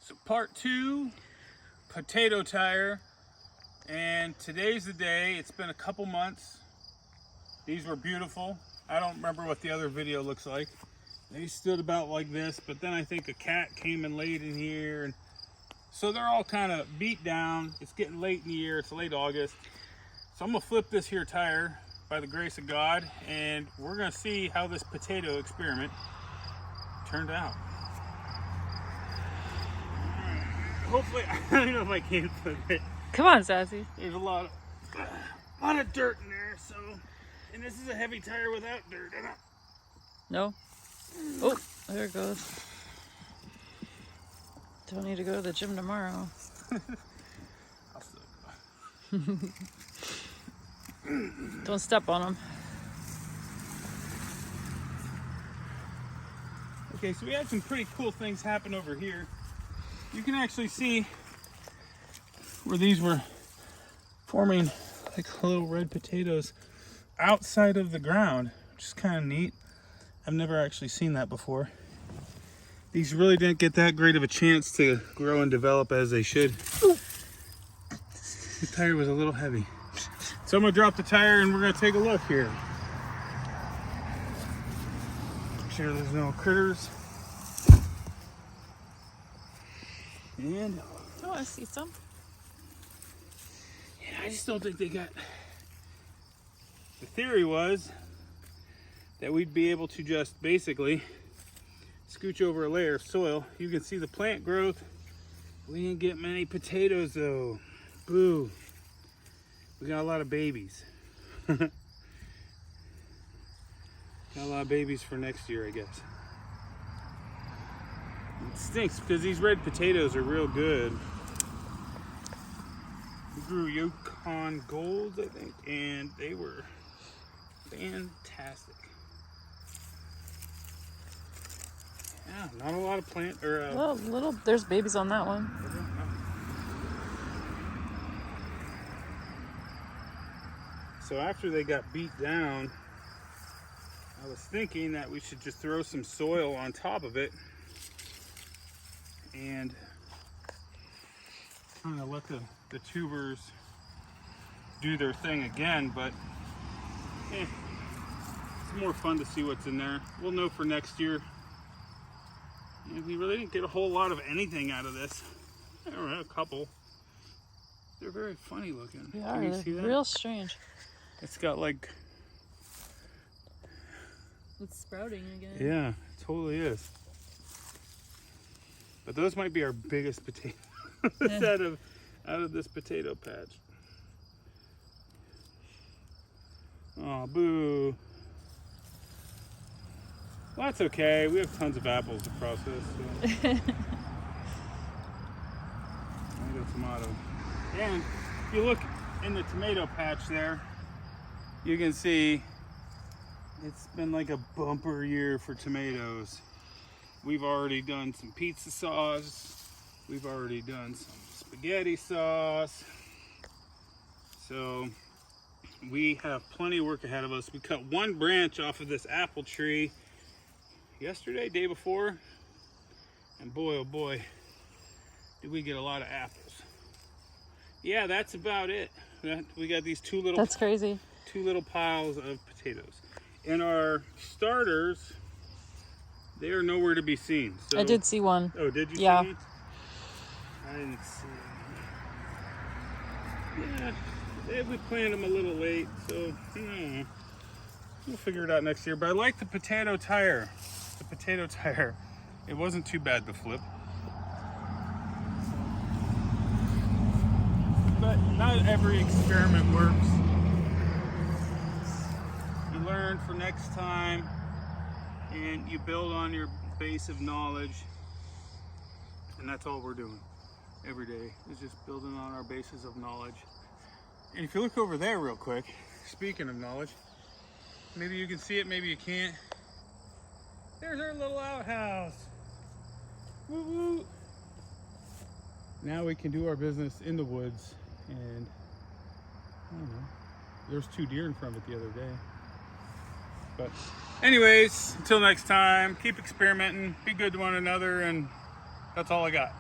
So part 2, potato tire, and today's the day. It's been a couple months. These were beautiful. I don't remember what the other video looks like. They stood about like this, but then I think a cat came and laid in here, and so they're all kind of beat down. It's getting late in the year. It's late August. So I'm gonna flip this here tire by the grace of God, and we're gonna see how this potato experiment turned out. Hopefully, I don't know if I can flip it. Come on, Sassy. There's a lot of dirt in there, so, and this is a heavy tire without dirt in it. No. Oh, there it goes. Don't need to go to the gym tomorrow. I'll still go. Don't step on them. Okay, so we had some pretty cool things happen over here. You can actually see where these were forming like little red potatoes outside of the ground, which is kind of neat. I've never actually seen that before. These really didn't get that great of a chance to grow and develop as they should. Ooh. The tire was a little heavy. So I'm gonna drop the tire and we're gonna take a look here. Make sure there's no critters. And Oh, I see some. yeah, I just don't think they got. The theory was that we'd be able to just basically scooch over a layer of soil. You can see the plant growth. We didn't get many potatoes though. Boo. We got a lot of babies. Got a lot of babies for next year, I guess. It stinks because these red potatoes are real good. We grew Yukon Golds, I think, and they were fantastic. Yeah, not a lot of plant or Well, little. There's babies on that one. So after they got beat down, I was thinking that we should just throw some soil on top of it and kind of let the tubers do their thing again, but it's more fun to see what's in there. We'll know for next year. And we really didn't get a whole lot of anything out of this. I don't know, a couple. They're very funny looking. They Can you are. see that? Real strange. It's got like, It's sprouting again. yeah, it totally is. But those might be our biggest potatoes out of this potato patch. Oh, boo. Well, that's okay. We have tons of apples to process. So. Tomato. And if you look in the tomato patch there, you can see it's been like a bumper year for tomatoes. We've already done some pizza sauce. We've already done some spaghetti sauce. So we have plenty of work ahead of us. We cut one branch off of this apple tree yesterday, day before, and boy, oh boy, did we get a lot of apples. Yeah, that's about it. We got these two little. That's crazy. Two little piles of potatoes. And our starters, they are nowhere to be seen. So, I did see one. oh, did you Yeah. see it? I didn't see it. Yeah, we planted them a little late, so we'll figure it out next year. But I like the potato tire. The potato tire. It wasn't too bad to flip. But not every experiment works. You learn for next time, and you build on your base of knowledge, and that's all we're doing every day, is just building on our bases of knowledge. And if you look over there real quick, speaking of knowledge, maybe you can see it, maybe you can't. There's our little outhouse. Woo woo. Now we can do our business in the woods, and I don't know, there's 2 deer in front of it the other day. But anyways, until next time, keep experimenting, be good to one another, and that's all I got.